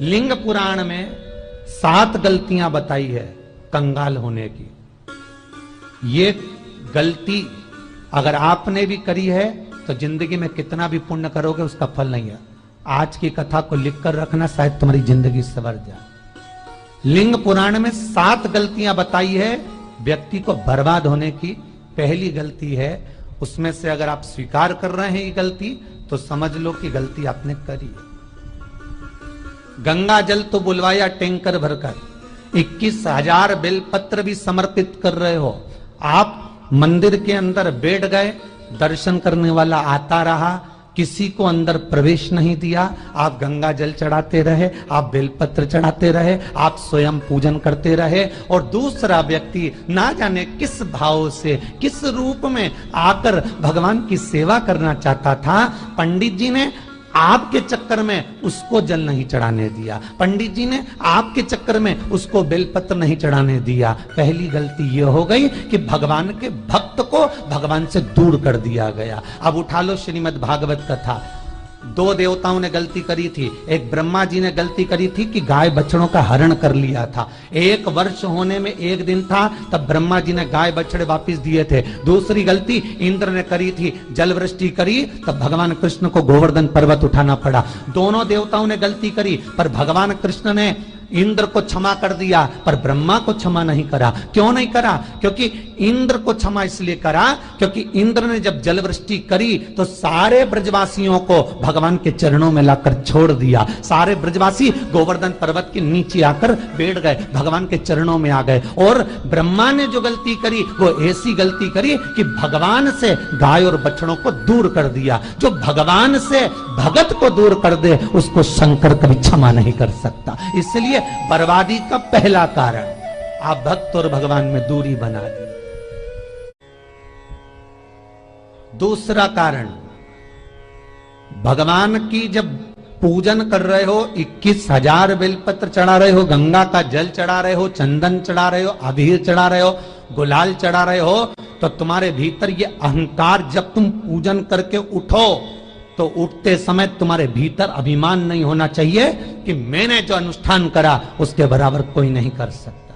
लिंग पुराण में 7 गलतियां बताई है कंगाल होने की। ये गलती अगर आपने भी करी है तो जिंदगी में कितना भी पुण्य करोगे उसका फल नहीं है। आज की कथा को लिखकर रखना, शायद तुम्हारी जिंदगी संवर जाए। लिंग पुराण में 7 गलतियां बताई है व्यक्ति को बर्बाद होने की। पहली गलती है, उसमें से अगर आप स्वीकार कर रहे हैं ये गलती तो समझ लो कि गलती आपने करी है। गंगा जल तो बुलवाया टैंकर भरकर, 21,000 बेलपत्र भी समर्पित कर रहे हो। आप मंदिर के अंदर बैठ गए, दर्शन करने वाला आता रहा, किसी को अंदर प्रवेश नहीं दिया। आप गंगा जल चढ़ाते रहे, आप बेलपत्र चढ़ाते रहे, आप स्वयं पूजन करते रहे, और दूसरा व्यक्ति ना जाने किस भाव से, किस रूप में आकर भगवान की सेवा करना चाहता था। पंडित जी ने आपके चक्कर में उसको जल नहीं चढ़ाने दिया, पंडित जी ने आपके चक्कर में उसको बेलपत्र नहीं चढ़ाने दिया। पहली गलती यह हो गई कि भगवान के भक्त को भगवान से दूर कर दिया गया। अब उठा लो श्रीमद् भागवत कथा। 2 देवताओं ने गलती करी थी। एक ब्रह्मा जी ने गलती करी थी कि गाय बछड़ों का हरण कर लिया था। 1 वर्ष होने में 1 दिन था तब ब्रह्मा जी ने गाय बछड़े वापस दिए थे। दूसरी गलती इंद्र ने करी थी, जल वृष्टि करी तब भगवान कृष्ण को गोवर्धन पर्वत उठाना पड़ा। दोनों देवताओं ने गलती करी पर भगवान कृष्ण ने इंद्र को क्षमा कर दिया पर ब्रह्मा को क्षमा नहीं करा। क्यों नहीं करा? क्योंकि इंद्र को क्षमा इसलिए करा क्योंकि इंद्र ने जब जलवृष्टि करी तो सारे ब्रजवासियों को भगवान के चरणों में लाकर छोड़ दिया। सारे ब्रजवासी गोवर्धन पर्वत के नीचे आकर बैठ गए, भगवान के चरणों में आ गए। और ब्रह्मा ने जो गलती करी वो ऐसी गलती करी कि भगवान से गाय और बछड़ों को दूर कर दिया। जो भगवान से भगत को दूर कर दे उसको शंकर कभी क्षमा नहीं कर सकता। इसलिए बर्बादी का पहला कारण आप भक्त और भगवान में दूरी बना दी। दूसरा कारण, भगवान की जब पूजन कर रहे हो, 21,000 बेलपत्र चढ़ा रहे हो, गंगा का जल चढ़ा रहे हो, चंदन चढ़ा रहे हो, अबीर चढ़ा रहे हो, गुलाल चढ़ा रहे हो, तो तुम्हारे भीतर ये अहंकार, जब तुम पूजन करके उठो तो उठते समय तुम्हारे भीतर अभिमान नहीं होना चाहिए कि मैंने जो अनुष्ठान करा उसके बराबर कोई नहीं कर सकता।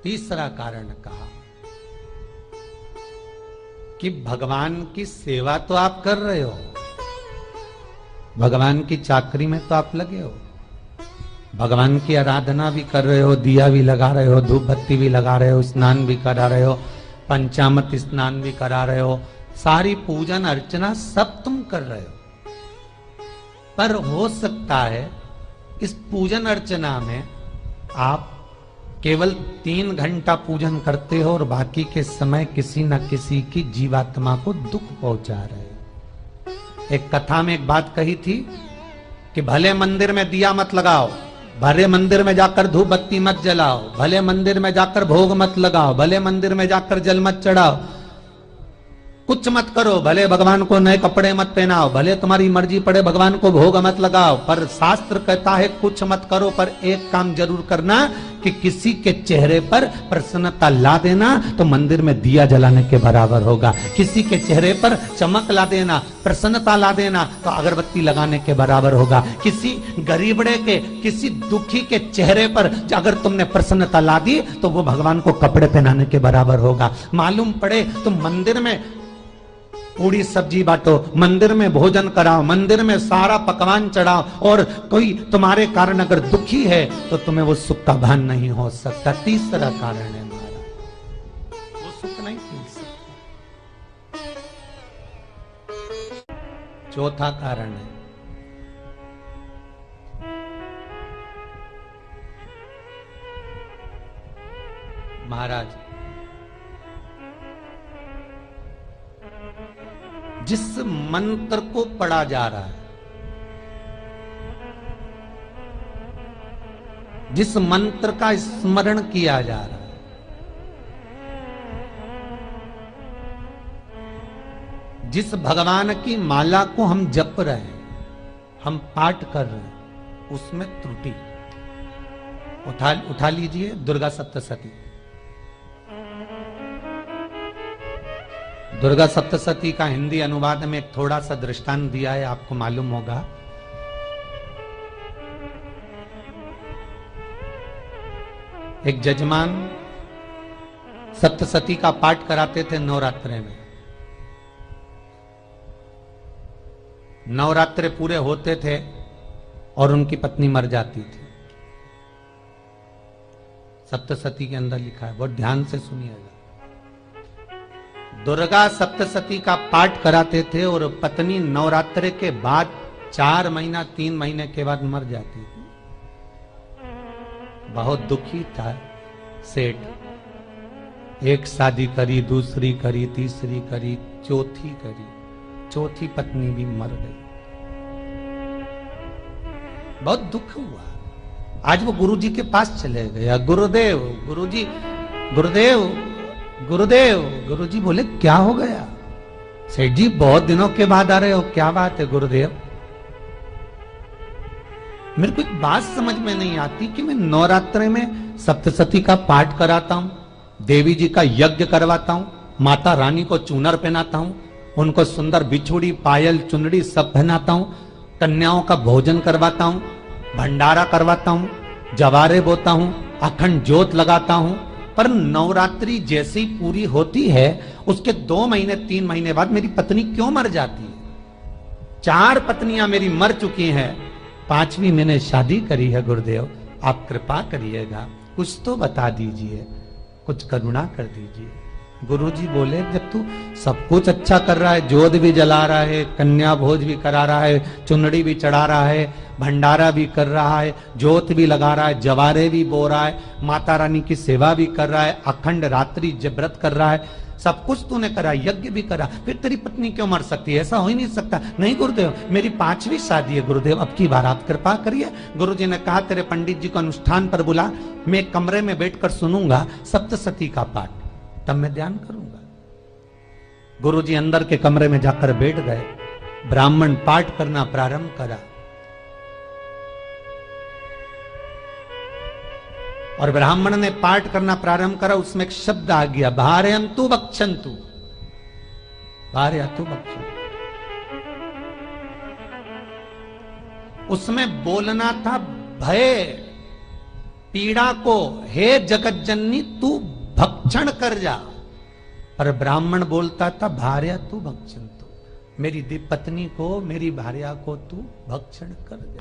तीसरा कारण कहा कि भगवान की सेवा तो आप कर रहे हो, भगवान की चाकरी में तो आप लगे हो, भगवान की आराधना भी कर रहे हो, दिया भी लगा रहे हो, धूप बत्ती भी लगा रहे हो, स्नान भी करा रहे हो, पंचामृत स्नान भी करा रहे हो, सारी पूजन अर्चना सब तुम कर रहे हो। पर हो सकता है इस पूजन अर्चना में आप केवल 3 घंटा पूजन करते हो और बाकी के समय किसी न किसी की जीवात्मा को दुख पहुंचा रहे हो। एक कथा में एक बात कही थी कि भले मंदिर में दिया मत लगाओ, भले मंदिर में जाकर धूप बत्ती मत जलाओ, भले मंदिर में जाकर भोग मत लगाओ, भले मंदिर में जाकर जल मत चढ़ाओ, कुछ मत करो, भले भगवान को नए कपड़े मत पहनाओ, भले तुम्हारी मर्जी पड़े भगवान को भोग मत लगाओ, पर शास्त्र कहता है कुछ मत करो, पर एक काम जरूर करना कि किसी के चेहरे पर प्रसन्नता ला देना तो मंदिर में दिया जलाने के बराबर होगा। किसी के चेहरे पर चमक ला देना, प्रसन्नता ला देना तो अगरबत्ती लगाने के बराबर होगा। किसी गरीबड़े के, किसी दुखी के चेहरे पर अगर तुमने प्रसन्नता ला दी तो वो भगवान को कपड़े पहनाने के बराबर होगा। मालूम पड़े तुम मंदिर में पूरी सब्जी बांटो, मंदिर में भोजन कराओ, मंदिर में सारा पकवान चढ़ाओ, और कोई तुम्हारे कारण अगर दुखी है तो तुम्हें वो सुख का भान नहीं हो सकता। तीसरा कारण है हमारा, वो सुख नहीं मिल सकता। चौथा कारण है महाराज, जिस मंत्र को पढ़ा जा रहा है, जिस मंत्र का स्मरण किया जा रहा है, जिस भगवान की माला को हम जप रहे हैं, हम पाठ कर रहे हैं, उसमें त्रुटि। उठा लीजिए दुर्गा सप्तशती। दुर्गा सप्तशती का हिंदी अनुवाद में एक थोड़ा सा दृष्टांत दिया है, आपको मालूम होगा। एक जजमान सप्तशती का पाठ कराते थे नवरात्रे में। नवरात्रे पूरे होते थे और उनकी पत्नी मर जाती थी। सप्तशती के अंदर लिखा है, बहुत ध्यान से सुनिएगा। दुर्गा सप्तशती का पाठ कराते थे और पत्नी नवरात्रे के बाद 4 महीना 3 महीने के बाद मर जाती थी। बहुत दुखी था सेठ। एक शादी करी, दूसरी करी, तीसरी करी, चौथी करी, चौथी पत्नी भी मर गई। बहुत दुख हुआ। आज वो गुरुजी के पास चले गया, गुरुदेव, गुरुजी, गुरुदेव, गुरुदेव। गुरुजी बोले क्या हो गया? सेठ जी बहुत दिनों के बाद आ रहे हो, क्या बात है गुरुदेव? मेरे को एक बात समझ में नहीं आती कि मैं नवरात्रे में सप्तशती का पाठ कराता हूं, देवी जी का यज्ञ करवाता हूं, माता रानी को चूनर पहनाता हूं, उनको सुंदर बिछुड़ी, पायल, चुनरी सब पहनाता हूं, कन्याओं का भोजन करवाता हूं, भंडारा करवाता हूं, जवारे बोता हूं, अखंड ज्योत लगाता हूं, पर नवरात्रि जैसे ही पूरी होती है उसके 2 महीने 3 महीने बाद मेरी पत्नी क्यों मर जाती है? 4 पत्नियां मेरी मर चुकी हैं, 5वीं मैंने शादी करी है। गुरुदेव आप कृपा करिएगा, कुछ तो बता दीजिए, कुछ करुणा कर दीजिए। गुरुजी बोले जब तू सब कुछ अच्छा कर रहा है, ज्योत भी जला रहा है, कन्या भोज भी करा रहा है, चुनरी भी चढ़ा रहा है, भंडारा भी कर रहा है, ज्योत भी लगा रहा है, जवारे भी बो रहा है, माता रानी की सेवा भी कर रहा है, अखंड रात्रि व्रत कर रहा है, सब कुछ तूने करा, यज्ञ भी करा, फिर तेरी पत्नी क्यों मर सकती है? ऐसा हो ही नहीं सकता। नहीं गुरुदेव मेरी 5वीं शादी है गुरुदेव, अब की बार आप कृपा करिए। गुरुजी ने कहा तेरे पंडित जी को अनुष्ठान पर बुला, मैं कमरे में बैठकर सुनूंगा सप्तशती का पाठ, तब मैं ध्यान करूंगा। गुरुजी अंदर के कमरे में जाकर बैठ गए, ब्राह्मण पाठ करना प्रारंभ करा और ब्राह्मण ने पाठ करना प्रारंभ करा। उसमें एक शब्द आ गया, भारयंतु बक्षन्तु, भारयंतु बक्षन्तु। उसमें बोलना था भय पीड़ा को, हे जगत जननी तू भक्षण कर जा, पर ब्राह्मण बोलता था भारयंतु बक्षन्तु, मेरी पत्नी को, मेरी भार्या को तू भक्षण कर दे।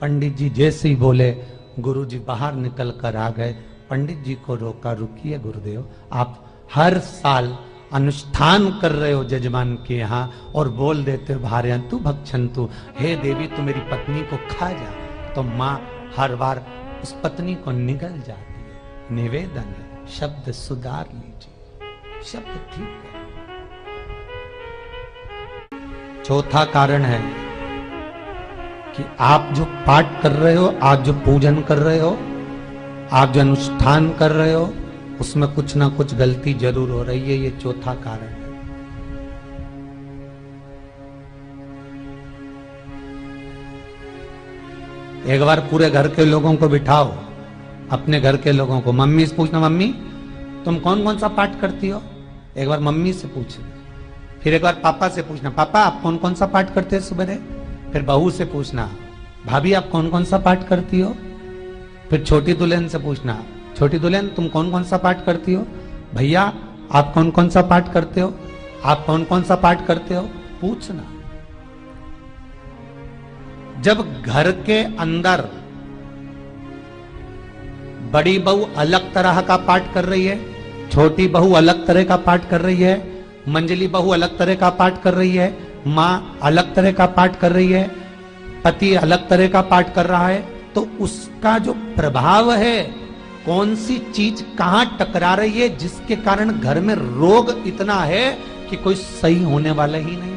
पंडित जी जैसे ही बोले गुरुजी बाहर निकल कर आ गए। पंडित जी को रोका, रुकिए गुरुदेव, आप हर साल अनुष्ठान कर रहे हो जजमान के यहाँ और बोल देते हो भारयंतु भक्षन्तु, हे देवी तू मेरी पत्नी को खा जा, तो माँ हर बार उस पत्नी को निगल जाती है। निवेदन है, शब्द सुधार लीजिए, शब्द ठीक है। चौथा कारण है कि आप जो पाठ कर रहे हो, आप जो पूजन कर रहे हो, आप जो अनुष्ठान कर रहे हो, उसमें कुछ ना कुछ गलती जरूर हो रही है। ये चौथा कारण है। एक बार पूरे घर के लोगों को बिठाओ, अपने घर के लोगों को, मम्मी से पूछना, मम्मी तुम कौन कौन सा पाठ करती हो? एक बार मम्मी से पूछ, फिर एक बार पापा से पूछना, पापा आप कौन कौन सा पाठ करते हैं सुबह? फिर बहू से पूछना, भाभी आप कौन कौन सा पाठ करती हो? फिर छोटी दुल्हन से पूछना, छोटी दुल्हन तुम कौन कौन सा पाठ करती हो? भैया आप कौन कौन सा पाठ करते हो? आप कौन कौन सा पाठ करते हो? पूछना। जब घर के अंदर बड़ी बहू अलग तरह का पाठ कर रही है, छोटी बहू अलग तरह का पाठ कर रही है, मंजली बहू अलग तरह का पाठ कर रही है, माँ अलग तरह का पाठ कर रही है, पति अलग तरह का पाठ कर रहा है, तो उसका जो प्रभाव है, कौन सी चीज कहां टकरा रही है, जिसके कारण घर में रोग इतना है कि कोई सही होने वाला ही नहीं है।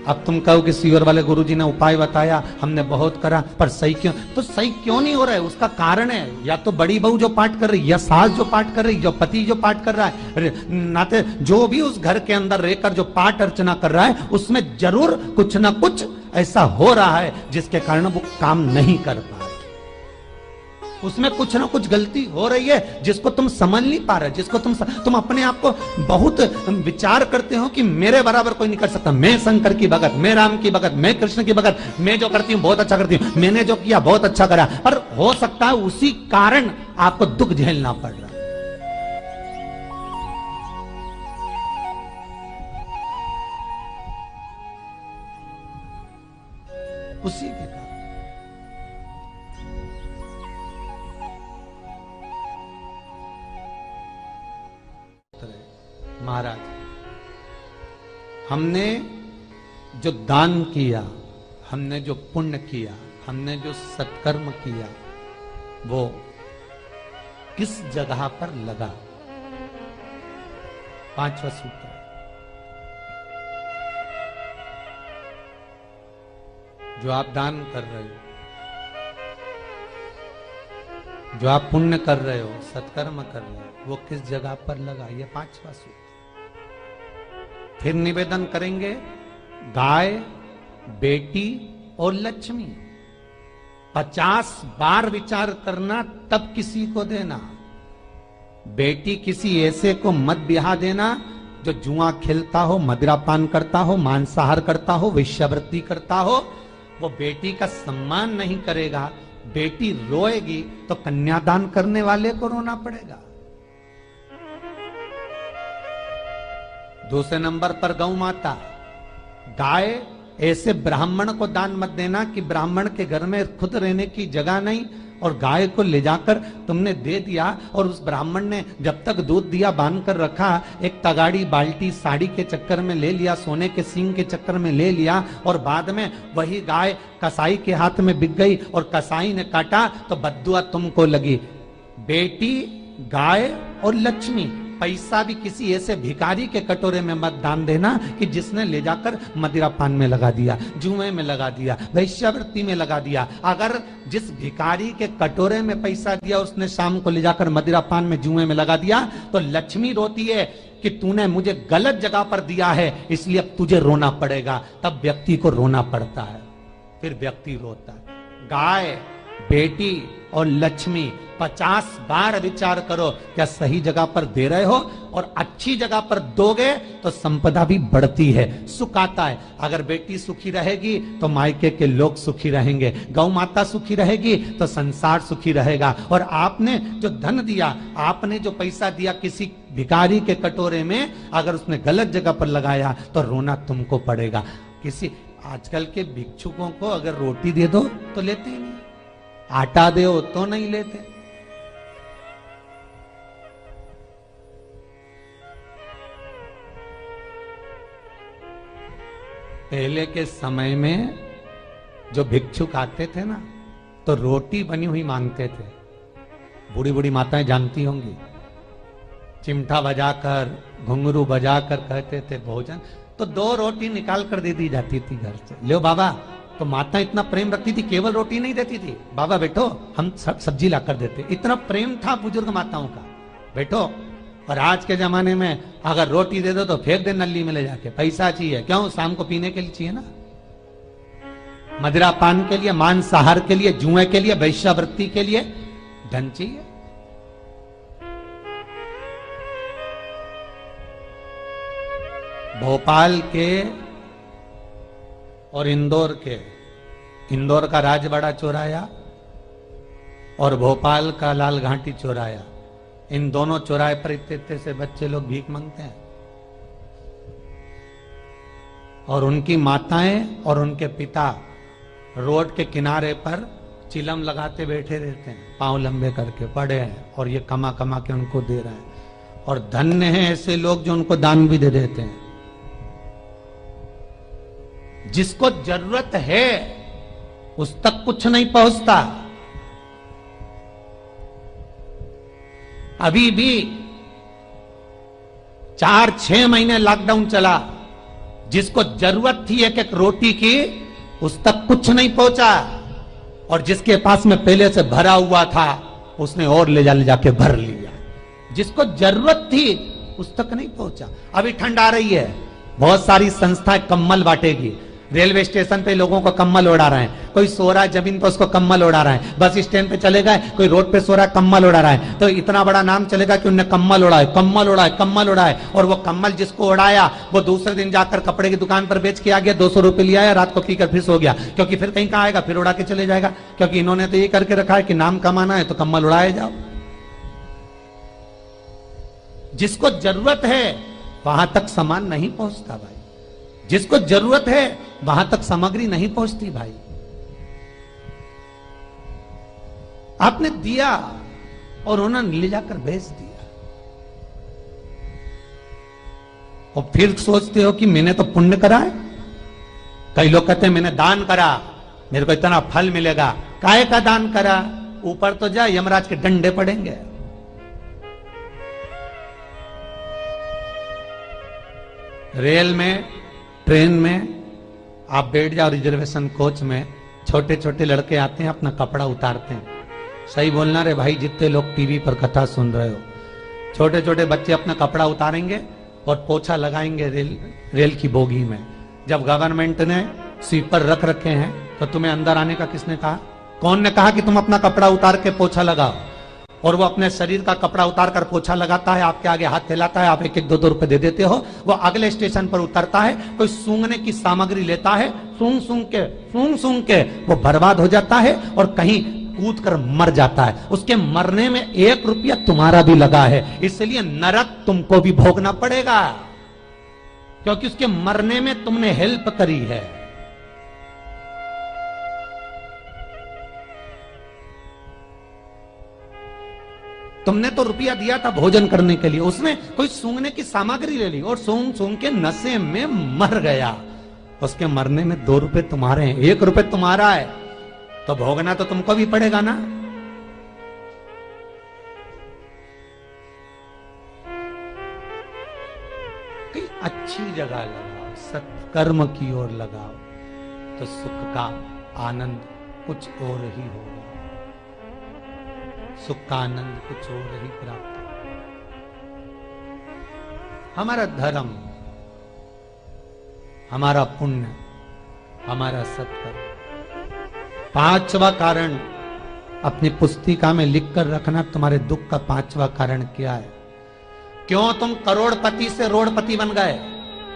अब तुम कहो कि सीवर वाले गुरुजी ने उपाय बताया, हमने बहुत करा, पर सही क्यों? तो सही क्यों नहीं हो रहा है? उसका कारण है या तो बड़ी बहू जो पाठ कर रही, या सास जो पाठ कर रही, जो पति जो पाठ कर रहा है, नाते जो भी उस घर के अंदर रहकर जो पाठ अर्चना कर रहा है, उसमें जरूर कुछ ना कुछ ऐसा हो रहा है जिसके कारण वो काम नहीं कर पा रहे। उसमें कुछ ना कुछ गलती हो रही है जिसको तुम समझ नहीं पा रहे, जिसको तुम अपने आप को बहुत विचार करते हो कि मेरे बराबर कोई नहीं कर सकता, मैं शंकर की भगत, मैं राम की भगत, मैं कृष्ण की भगत, मैं जो करती हूँ बहुत अच्छा करती हूँ, मैंने जो किया बहुत अच्छा करा, पर हो सकता है उसी कारण आपको दुख झेलना पड़ रहा। उसी के कारण महाराज, हमने जो दान किया, हमने जो पुण्य किया, हमने जो सत्कर्म किया, वो किस जगह पर लगा? पांचवा सूत्र, जो आप दान कर रहे हो, जो आप पुण्य कर रहे हो, सत्कर्म कर रहे हो, वो किस जगह पर लगा? ये पांचवा सूत्र। फिर निवेदन करेंगे, गाय, बेटी और लक्ष्मी 50 बार विचार करना, तब किसी को देना। बेटी किसी ऐसे को मत ब्याह देना जो जुआ खेलता हो, मदिरापान करता हो, मांसाहार करता हो, वेश्यावृत्ति करता हो। वो बेटी का सम्मान नहीं करेगा, बेटी रोएगी तो कन्यादान करने वाले को रोना पड़ेगा। दूसरे नंबर पर गौ माता, गाय ऐसे ब्राह्मण को दान मत देना कि ब्राह्मण के घर में खुद रहने की जगह नहीं और गाय को ले जाकर तुमने दे दिया और उस ब्राह्मण ने जब तक दूध दिया बांध कर रखा, एक तगाड़ी बाल्टी साड़ी के चक्कर में ले लिया, सोने के सींग के चक्कर में ले लिया और बाद में वही गाय कसाई के हाथ में बिक गई और कसाई ने काटा तो बद्दुआ तुमको लगी। बेटी, गाय और लक्ष्मी, पैसा भी किसी ऐसे भिखारी के कटोरे में मत दान देना कि जिसने ले जाकर मदिरापान में लगा दिया, जुए में लगा दिया, वेश्यावृत्ति में लगा दिया। अगर जिस भिखारी के कटोरे में पैसा दिया उसने शाम को ले जाकर मदिरापान में, जुए में लगा दिया, तो लक्ष्मी रोती है कि तूने मुझे गलत जगह पर दिया है, इसलिए अब तुझे रोना पड़ेगा। तब व्यक्ति को रोना पड़ता है, फिर व्यक्ति रोता है। गाय, बेटी और लक्ष्मी 50 बार विचार करो, क्या सही जगह पर दे रहे हो? और अच्छी जगह पर दोगे तो संपदा भी बढ़ती है, सुख आता है। अगर बेटी सुखी रहेगी तो मायके के लोग सुखी रहेंगे, गौ माता सुखी रहेगी तो संसार सुखी रहेगा। और आपने जो धन दिया, आपने जो पैसा दिया किसी भिखारी के कटोरे में, अगर उसने गलत जगह पर लगाया तो रोना तुमको पड़ेगा। किसी आजकल के भिक्षुकों को अगर रोटी दे दो तो लेते ही नहीं, आटा दो तो नहीं लेते। पहले के समय में जो भिक्षुक आते थे ना, तो रोटी बनी हुई मांगते थे। बूढ़ी बूढ़ी माताएं जानती होंगी, चिमटा बजाकर, घुंघरू बजाकर कहते थे भोजन, तो 2 रोटी निकाल कर दे दी जाती थी घर से। लो बाबा, तो माता इतना प्रेम रखती थी, केवल रोटी नहीं देती थी, बाबा बैठो हम सब्जी ला कर देते। इतना प्रेम था बुजुर्ग माताओं का, बैठो। और आज के जमाने में अगर रोटी दे दो तो फेंक दे नली में ले जाके, पैसा चाहिए। क्यों? शाम को पीने के लिए चाहिए ना, मदिरा पान के लिए, मांसाहार के लिए, जुए के लिए, वेश्यावृत्ति के लिए धन चाहिए। भोपाल के और इंदौर के, इंदौर का राजवाड़ा चौराया और भोपाल का लाल घाटी चौराया, इन दोनों चौराहे पर इतने से बच्चे लोग भीख मांगते हैं और उनकी माताएं और उनके पिता रोड के किनारे पर चिलम लगाते बैठे रहते हैं, पांव लंबे करके पड़े हैं और ये कमा कमा के उनको दे रहे हैं। और धन्य हैं ऐसे लोग जो उनको दान भी दे देते हैं। जिसको जरूरत है उस तक कुछ नहीं पहुंचता। अभी भी 4-6 महीने लॉकडाउन चला, जिसको जरूरत थी एक एक रोटी की उस तक कुछ नहीं पहुंचा, और जिसके पास में पहले से भरा हुआ था उसने और ले जाके भर लिया। जिसको जरूरत थी उस तक नहीं पहुंचा। अभी ठंड आ रही है, बहुत सारी संस्थाएं कंबल बांटेगी, रेलवे स्टेशन पे लोगों को कंबल उड़ा रहे हैं। कोई सो रहा है जमीन पर, उसको कम्बल उड़ा रहा है। बस स्टैंड पे चले गए, कोई रोड पे सो रहा है, कम्बल उड़ा रहा है, तो इतना बड़ा नाम चलेगा कि उनने कम्बल उड़ाए, कम्बल उड़ाए, कम्बल उड़ाए। और वो कम्बल जिसको उड़ाया वो दूसरे दिन जाकर कपड़े की दुकान पर बेच के आ गया, 200 रुपए लिया, रात को पीकर फिर सो गया, क्योंकि फिर कहीं कहाँ आएगा, फिर उड़ा के चले जाएगा। क्योंकि इन्होंने तो ये करके रखा है कि नाम कमाना है तो कम्बल उड़ाए जाओ। जिसको जरूरत है वहां तक सामान नहीं पहुंचता भाई, जिसको जरूरत है वहां तक सामग्री नहीं पहुंचती भाई। आपने दिया और उन्होंने ले जाकर बेच दिया, और फिर सोचते हो कि मैंने तो पुण्य करा है। कई लोग कहते हैं मैंने दान करा, मेरे को इतना फल मिलेगा। काहे का दान करा? ऊपर तो जा, यमराज के डंडे पड़ेंगे। रेल में, ट्रेन में आप बैठ जाओ, रिजर्वेशन कोच में, छोटे छोटे लड़के आते हैं, अपना कपड़ा उतारते हैं। सही बोलना रे भाई, जितने लोग टीवी पर कथा सुन रहे हो, छोटे छोटे बच्चे अपना कपड़ा उतारेंगे और पोछा लगाएंगे रेल की बोगी में। जब गवर्नमेंट ने स्वीपर रख रखे हैं तो तुम्हें अंदर आने का किसने कहा? कौन ने कहा कि तुम अपना कपड़ा उतार के पोछा लगाओ? और वो अपने शरीर का कपड़ा उतार कर पोछा लगाता है, आपके आगे हाथ फैलाता है, आप 1-1, 2-2 रुपए दे देते हो। वो अगले स्टेशन पर उतरता है, कोई सूंघने की सामग्री लेता है, सूंघ सूंघ के वो बर्बाद हो जाता है और कहीं कूद कर मर जाता है। उसके मरने में 1 रुपया तुम्हारा भी लगा है, इसलिए नरक तुमको भी भोगना पड़ेगा, क्योंकि उसके मरने में तुमने हेल्प करी है। तुमने तो रुपया दिया था भोजन करने के लिए, उसने कोई सूंघने की सामग्री ले ली और सूंघ सूंघ के नशे में मर गया। उसके मरने में 2 रुपए तुम्हारे हैं, 1 रुपए तुम्हारा है, तो भोगना तो तुमको भी पड़ेगा ना। कहीं अच्छी जगह लगाओ, सत्कर्म की ओर लगाओ, तो सुख का आनंद कुछ और ही होगा, सुख का आनंद कुछ और ही प्राप्त होगा। हमारा धर्म, हमारा पुण्य, हमारा सत्कर्म। 5वां कारण अपनी पुस्तिका में लिखकर रखना, तुम्हारे दुख का 5वां कारण क्या है? क्यों तुम करोड़पति से रोड़पति बन गए?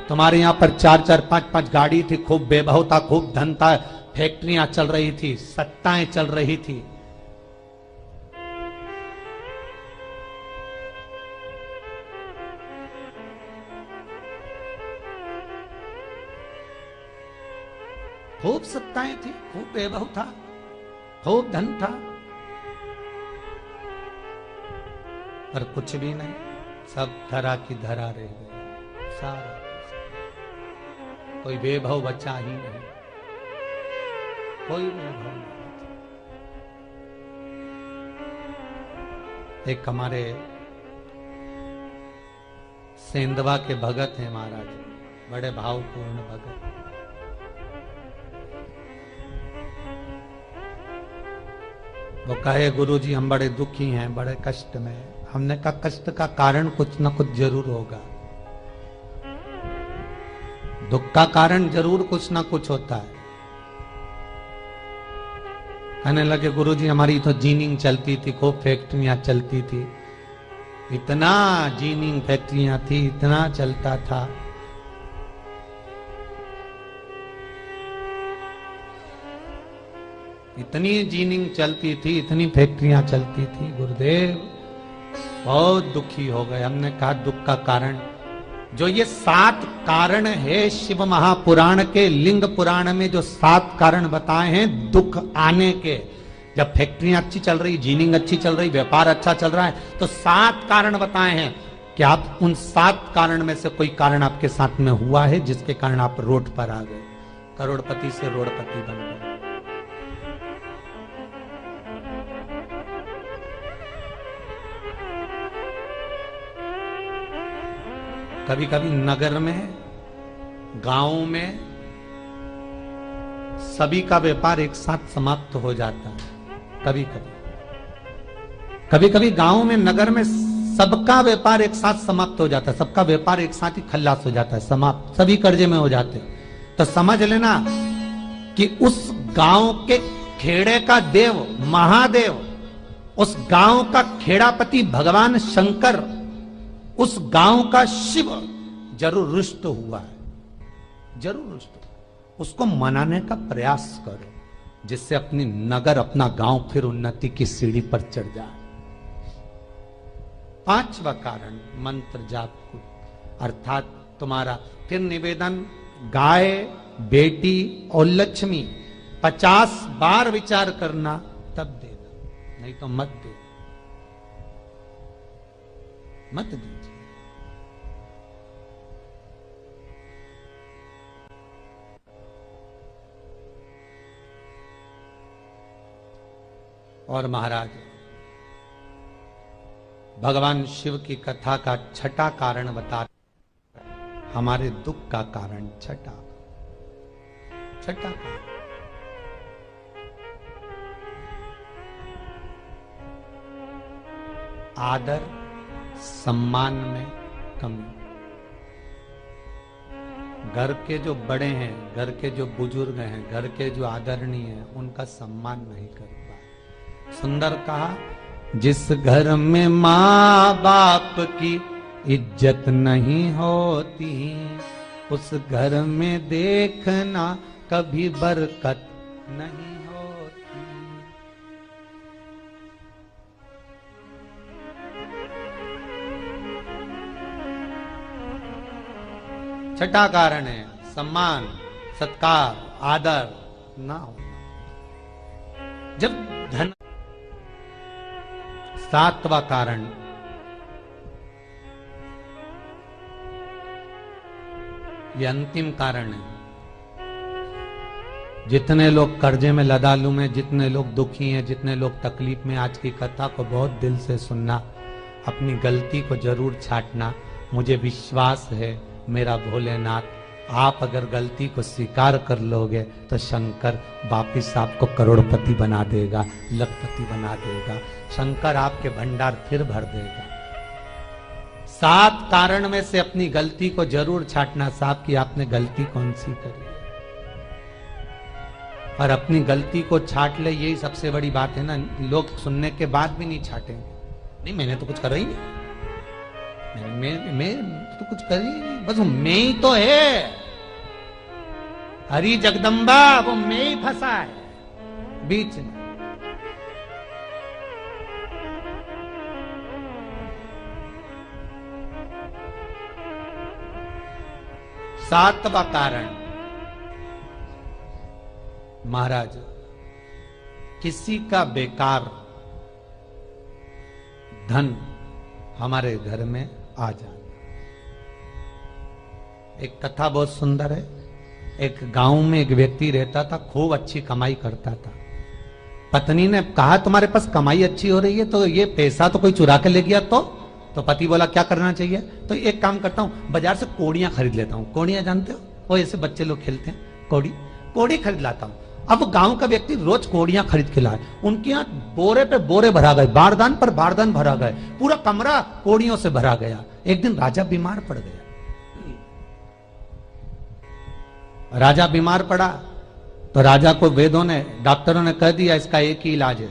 तुम्हारे यहां पर 4-4, 5-5 गाड़ी थी, खूब वैभव था, खूब धन था, फैक्ट्रियां चल रही थी, सत्ताएं चल रही थी। खूब सत्ताएं थी, खूब वैभव था, खूब धन था, पर कुछ भी नहीं, सब धरा की धरा रह गए। सारा कोई वैभव बचा ही नहीं, कोई वैभव नहीं। एक हमारे सेंधवा के भगत हैं महाराज, बड़े भावपूर्ण भगत। वो कहे गुरुजी हम बड़े दुखी हैं, बड़े कष्ट में। हमने कहा कष्ट का कारण कुछ ना कुछ जरूर होगा, दुख का कारण जरूर कुछ ना कुछ होता है। कहने लगे गुरुजी हमारी तो जीनिंग चलती थी, खूब फैक्ट्रियां चलती थी, इतना जीनिंग फैक्ट्रियां थी, इतना चलता था। इतनी जीनिंग चलती थी, इतनी फैक्ट्रियां चलती थी, गुरुदेव बहुत दुखी हो गए। हमने कहा दुख का कारण, जो ये 7 कारण है शिव महापुराण के, लिंग पुराण में जो 7 कारण बताए हैं दुख आने के, जब फैक्ट्रियां अच्छी चल रही, जीनिंग अच्छी चल रही, व्यापार अच्छा चल रहा है, तो 7 कारण बताए हैं कि आप उन 7 कारण में से कोई कारण आपके साथ में हुआ है जिसके कारण आप रोड पर आ गए, करोड़पति से रोडपति बन गए। कभी कभी नगर में, गांव में सभी का व्यापार एक साथ समाप्त हो जाता है। कभी कभी गांव में, नगर में सबका व्यापार एक साथ समाप्त हो जाता है, सबका व्यापार एक साथ ही खल्लास हो जाता है, समाप्त, सभी कर्जे में हो जाते हैं। तो समझ लेना कि उस गांव के खेड़े का देव महादेव, उस गांव का खेड़ापति भगवान शंकर, उस गांव का शिव जरूर रुष्ट हुआ है, जरूर रुष्ट हुआ। उसको मनाने का प्रयास करो, जिससे अपनी नगर, अपना गांव फिर उन्नति की सीढ़ी पर चढ़ जाए। पांचवा कारण मंत्र जाप को, अर्थात तुम्हारा फिर निवेदन, गाय, बेटी और लक्ष्मी 50 बार विचार करना, तब देना, नहीं तो मत दे, मत दीजिए। और महाराज भगवान शिव की कथा का छठा कारण बता, हमारे दुख का कारण छठा कारण, आदर सम्मान में कमी। घर के जो बड़े हैं, घर के जो बुजुर्ग हैं, घर के जो आदरणीय हैं, उनका सम्मान नहीं कर पाए। सुंदर कहा, जिस घर में माँ बाप की इज्जत नहीं होती, उस घर में देखना कभी बरकत नहीं होती। छठा कारण है सम्मान, सत्कार, आदर ना होना। जब धन, सातवां कारण ये अंतिम कारण है। जितने लोग कर्जे में, लदालू में, जितने लोग दुखी हैं, जितने लोग तकलीफ में, आज की कथा को बहुत दिल से सुनना, अपनी गलती को जरूर छांटना। मुझे विश्वास है मेरा भोलेनाथ, आप अगर गलती को स्वीकार कर लोगे तो शंकर वापिस आपको करोड़पति बना देगा, लखपति बना देगा। शंकर आपके भंडार फिर भर देगा। 7 कारण में से अपनी गलती को जरूर छांटना साहब कि आपने गलती कौन सी करी, और अपनी गलती को छांट ले, यही सबसे बड़ी बात है ना। लोग सुनने के बाद भी नहीं छाटेंगे, नहीं मैंने तो कुछ करा ही नहीं, मैं तो कुछ कर ही नहीं, बस मैं ही तो है, हरी जगदम्बा वो मैं ही फंसा है बीच में। सातवां कारण महाराज, किसी का बेकार धन हमारे घर में आ जाना। एक कथा बहुत सुंदर है। एक गांव में एक व्यक्ति रहता था, खूब अच्छी कमाई करता था। पत्नी ने कहा तुम्हारे पास कमाई अच्छी हो रही है तो ये पैसा तो कोई चुरा के ले गया तो पति बोला क्या करना चाहिए, तो एक काम करता हूं, बाजार से कोड़ियां खरीद लेता हूं। कोड़ियां जानते हो, वो ऐसे बच्चे लोग खेलते हैं, कोड़ी खरीद लाता हूं। अब गांव का व्यक्ति रोज कोड़ियां खरीद के लाए, उनके यहाँ बोरे पे बोरे भरा गए, बारदान पर बारदान भरा गए, पूरा कमरा कोड़ियों से भरा गया। एक दिन राजा बीमार पड़ गया। राजा बीमार पड़ा तो राजा को वेदों ने, डॉक्टरों ने कह दिया इसका एक ही इलाज है,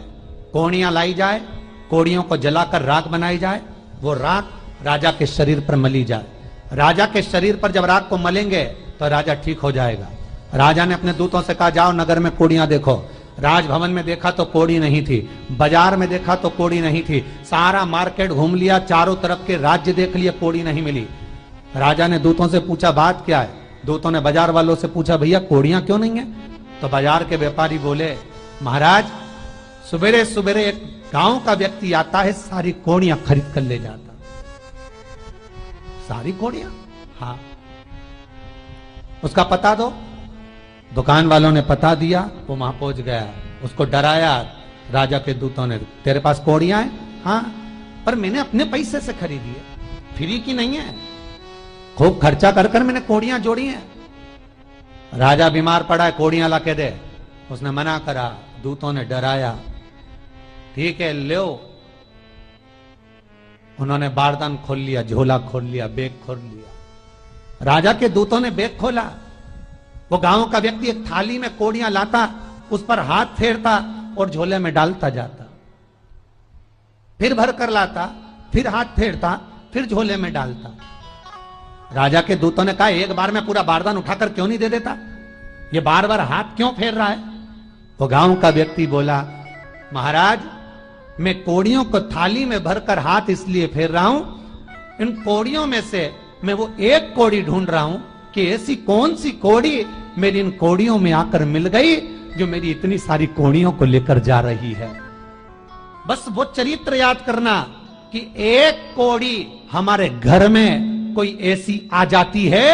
कोड़ियां लाई जाए, कोड़ियों को जलाकर राख बनाई जाए, वो राख राजा के शरीर पर मली जाए। राजा के शरीर पर जब राख को मलेंगे तो राजा ठीक हो जाएगा। राजा ने अपने दूतों से कहा जाओ नगर में कोड़ियां देखो। राजभवन में देखा तो कोड़ी नहीं थी, बाजार में देखा तो कोड़ी नहीं थी, सारा मार्केट घूम लिया, चारों तरफ के राज्य देख लिया, कोड़ी नहीं मिली। राजा ने दूतों से पूछा बात क्या है। दूतों ने बाजार वालों से पूछा भैया कोड़ियां क्यों नहीं है। तो बाजार के व्यापारी बोले महाराज सवेरे सवेरे एक गांव का व्यक्ति आता है, सारी कोड़ियां खरीद कर ले जाता। सारी कोड़ियां, हाँ उसका पता दो। दुकान वालों ने पता दिया, वो वहां पहुंच गया, उसको डराया। राजा के दूतों ने तेरे पास कोड़ियां हैं? हाँ, पर मैंने अपने पैसे से खरीदी है, फ्री की नहीं है, खूब खर्चा कर कर मैंने कोड़ियां जोड़ी हैं। राजा बीमार पड़ा है, कोड़ियां ला के दे। उसने मना करा, दूतों ने डराया, ठीक है लो। उन्होंने बारदान खोल लिया, झोला खोल लिया, बैग खोल लिया। राजा के दूतों ने बैग खोला, वो गांव का व्यक्ति एक थाली में कोड़ियां लाता, उस पर हाथ फेरता और झोले में डालता जाता, फिर भर कर लाता, फिर हाथ फेरता, फिर झोले में डालता। राजा के दूतों ने कहा एक बार में पूरा बारदान उठाकर क्यों नहीं दे देता, ये बार बार हाथ क्यों फेर रहा है? वो गांव का व्यक्ति बोला, महाराज मैं कोड़ियों को थाली में भरकर हाथ इसलिए फेर रहा हूं, इन कोड़ियों में से मैं वो एक कोड़ी ढूंढ रहा हूं कि ऐसी कौन सी कोड़ी मेरी इन कोड़ियों में आकर मिल गई जो मेरी इतनी सारी कोड़ियों को लेकर जा रही है। बस वो चरित्र याद करना कि एक कोड़ी हमारे घर में कोई ऐसी आ जाती है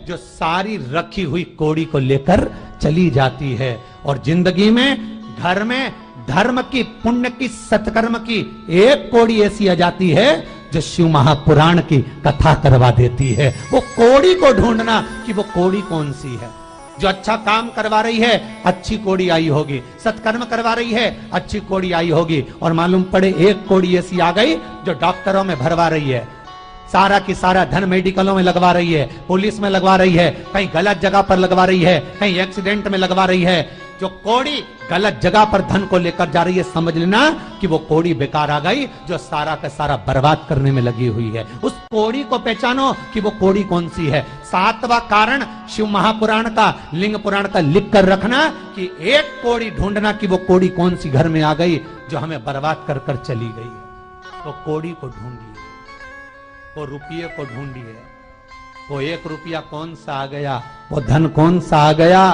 जो सारी रखी हुई कोड़ी को लेकर चली जाती है। और जिंदगी में घर में धर्म की, पुण्य की, सत्कर्म की एक कोड़ी ऐसी आ जाती है जो शिव महापुराण की कथा करवा देती है। वो कोड़ी को ढूंढना कि वो कोड़ी कौन सी है। जो अच्छा काम करवा रही है अच्छी कोड़ी आई होगी, सत्कर्म करवा रही है अच्छी कोड़ी आई होगी, और मालूम पड़े एक कोड़ी ऐसी आ गई जो डॉक्टरों में भरवा रही है, सारा की सारा धन मेडिकलों में लगवा रही है, पुलिस में लगवा रही है, कहीं गलत जगह पर लगवा रही है, कहीं एक्सीडेंट में लगवा रही है। जो कोड़ी गलत जगह पर धन को लेकर जा रही है, समझ लेना कि वो कोड़ी बेकार आ गई जो सारा का सारा बर्बाद करने में लगी हुई है। उस कोड़ी को पहचानो कि वो कोड़ी कौन सी है। सातवां कारण शिव महापुराण का, लिंग पुराण का लिख कर रखना कि एक कोड़ी ढूंढना कि वो कोड़ी कौन सी घर में आ गई जो हमें बर्बाद कर कर चली गई है। तो कोड़ी को ढूंढिए, वो रुपये को ढूंढिए, वो 1 रुपया कौन सा आ गया, वो धन कौन सा आ गया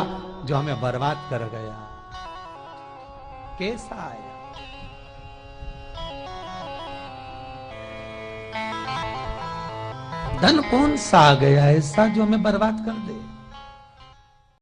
जो हमें बर्बाद कर गया, कैसा आया। धन कौन सा आ गया ऐसा जो हमें बर्बाद कर दे।